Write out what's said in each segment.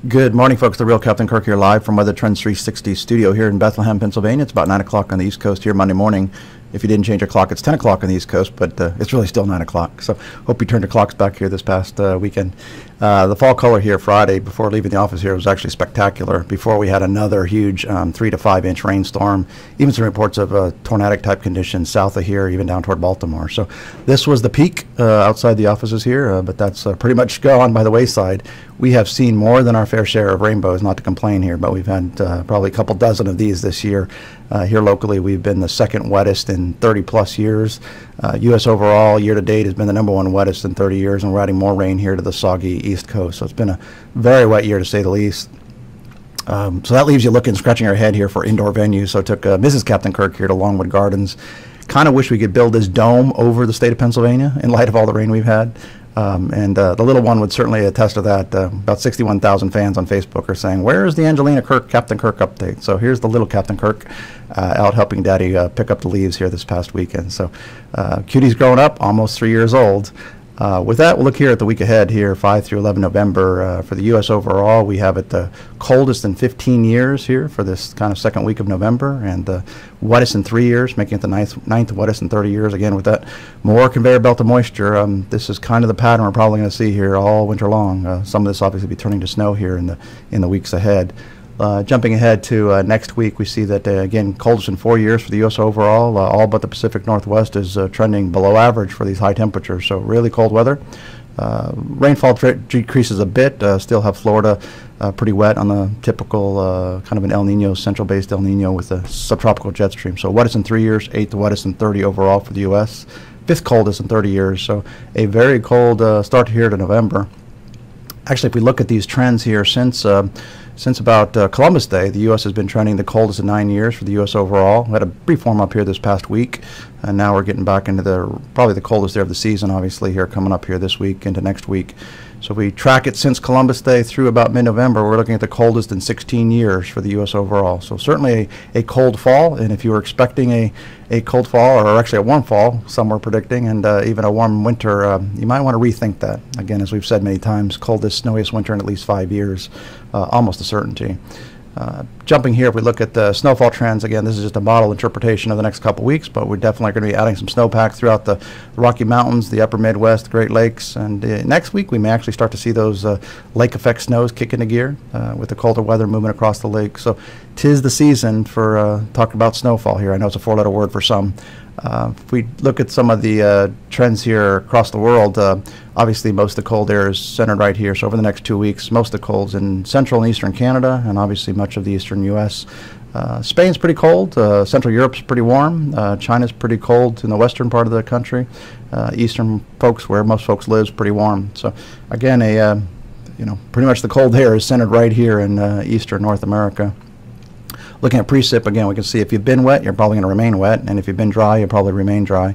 Good morning, folks. The real Captain Kirk here, live from Weather Trends 360 studio here in Bethlehem, Pennsylvania. It's about 9 o'clock on the East Coast here Monday morning. If you didn't change your clock, it's 10 o'clock on the East Coast, but it's really still 9 o'clock. So hope you turned your clocks back here this past weekend. The fall color here Friday, before leaving the office here, was actually spectacular. Before we had another huge 3 to 5 inch rainstorm, even some reports of tornadic type conditions south of here, even down toward Baltimore. So this was the peak outside the offices here, but that's pretty much gone by the wayside. We have seen more than our fair share of rainbows, not to complain here, but we've had probably a couple dozen of these this year. Here locally, we've been the second wettest in 30 plus years. U.S. overall, year to date, has been the #1 wettest in 30 years, and we're adding more rain here to the soggy East Coast. So it's been a very wet year, to say the least. So that leaves you looking, scratching your head here for indoor venues. So I took Mrs. Captain Kirk here to Longwood Gardens. Kind of wish we could build this dome over the state of Pennsylvania in light of all the rain we've had. The little one would certainly attest to that. About 61,000 fans on Facebook are saying, "Where's the Angelina Kirk, Captain Kirk update?" So here's the little Captain Kirk out helping Daddy pick up the leaves here this past weekend. So Cutie's growing up, almost 3 years old. With that, we'll look here at the week ahead here, 5 through 11 November. For the U.S. overall, we have it the coldest in 15 years here for this kind of second week of November, and the wettest in 3 years, making it the ninth wettest in 30 years. Again, with that more conveyor belt of moisture, this is kind of the pattern we're probably going to see here all winter long. Some of this obviously be turning to snow here in the weeks ahead. Jumping ahead to next week, we see that, again, coldest in 4 years for the U.S. overall. All but the Pacific Northwest is trending below average for these high temperatures, so really cold weather. Rainfall decreases a bit. Still have Florida pretty wet on the typical kind of an El Nino, central-based El Nino with a subtropical jet stream. So wettest in 3 years, 8th wettest in 30 overall for the U.S., 5th coldest in 30 years. So a very cold start here to November. Actually, if we look at these trends here since about Columbus Day, the U.S. has been trending the coldest in 9 years for the U.S. overall. We had a brief warm up here this past week, and now we're getting back into probably the coldest day of the season, obviously, here coming up here this week into next week. So if we track it since Columbus Day through about mid-November, we're looking at the coldest in 16 years for the U.S. overall. So certainly a cold fall, and if you were expecting a cold fall, or actually a warm fall, some were predicting, and even a warm winter, you might want to rethink that. Again, as we've said many times, coldest, snowiest winter in at least 5 years, almost a certainty. Jumping here, if we look at the snowfall trends, again, this is just a model interpretation of the next couple weeks, but we're definitely going to be adding some snowpack throughout the Rocky Mountains, the upper Midwest, the Great Lakes, and next week we may actually start to see those lake effect snows kick into gear with the colder weather moving across the lake. So 'tis the season for talking about snowfall here. I know it's a four-letter word for some. If we look at some of the trends here across the world, obviously most of the cold air is centered right here. So over the next 2 weeks, most of the cold's in central and eastern Canada, and obviously much of the eastern U.S. Spain's pretty cold. Central Europe's pretty warm. China's pretty cold in the western part of the country. Eastern folks, where most folks live, is pretty warm. So again, pretty much the cold air is centered right here in eastern North America. Looking at precip, again, we can see if you've been wet, you're probably going to remain wet, and if you've been dry, you'll probably remain dry.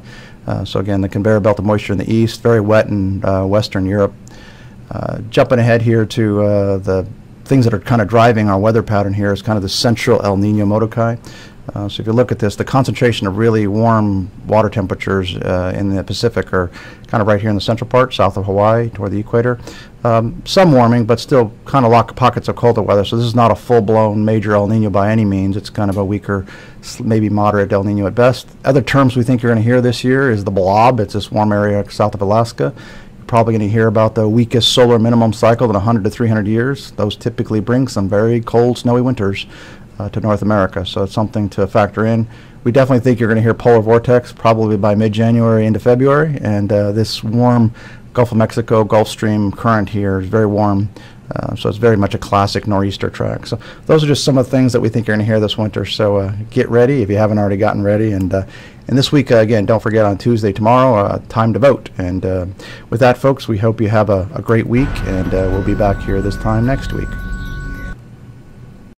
So again, the conveyor belt of moisture in the east, very wet in Western Europe. Jumping ahead here to the things that are kind of driving our weather pattern here is kind of the central El Nino Modokai. So if you look at this, the concentration of really warm water temperatures in the Pacific are kind of right here in the central part, south of Hawaii, toward the equator. Some warming, but still kind of pockets of colder weather. So this is not a full-blown major El Nino by any means. It's kind of a weaker, maybe moderate El Nino at best. Other terms we think you're going to hear this year is the blob. It's this warm area south of Alaska. You're probably going to hear about the weakest solar minimum cycle in 100 to 300 years. Those typically bring some very cold, snowy winters to North America, so it's something to factor in. We definitely think you're going to hear polar vortex probably by mid-January into February, and this warm Gulf of Mexico, Gulf Stream current here is very warm, so it's very much a classic nor'easter track. So those are just some of the things that we think you're going to hear this winter, so get ready if you haven't already gotten ready. And this week, again, don't forget on Tuesday, tomorrow, time to vote. And with that, folks, we hope you have a great week, and we'll be back here this time next week.